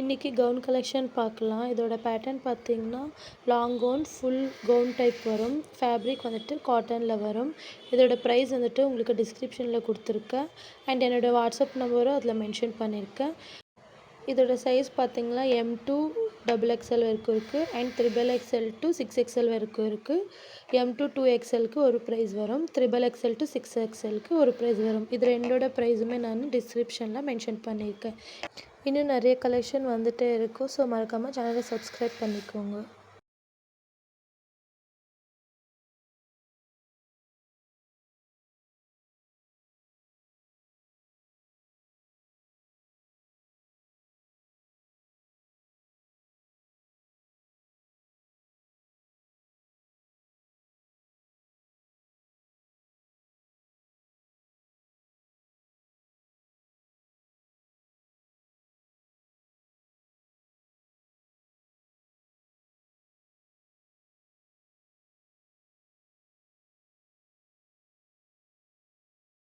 இன்றைக்கி gown collection பார்க்கலாம். இதோட பேட்டர்ன் பார்த்தீங்கன்னா long gown full gown type வரும். ஃபேப்ரிக் வந்துட்டு காட்டனில் வரும். இதோட ப்ரைஸ் வந்துட்டு உங்களுக்கு டிஸ்கிரிப்ஷனில் கொடுத்துருக்கேன். அண்ட் என்னோடய வாட்ஸ்அப் நம்பரும் அதில் மென்ஷன் பண்ணியிருக்கேன். இதோட சைஸ் பார்த்தீங்கன்னா M2 XXL வரைக்கும் இருக்குது. அண்ட் XXL to 6XL வரைக்கும் இருக்குது. M2 2XLக்கு ஒரு ப்ரைஸ் வரும். XXL to 6XLக்கு ஒரு ப்ரைஸ் வரும். இது ரெண்டோட ப்ரைஸுமே நான் டிஸ்கிரிப்ஷனில் மென்ஷன் பண்ணியிருக்கேன். இன்னும் நிறைய கலெக்ஷன் வந்துகிட்டே இருக்கும். ஸோ மறக்காமல் சேனலை சப்ஸ்கிரைப் பண்ணிக்கோங்க.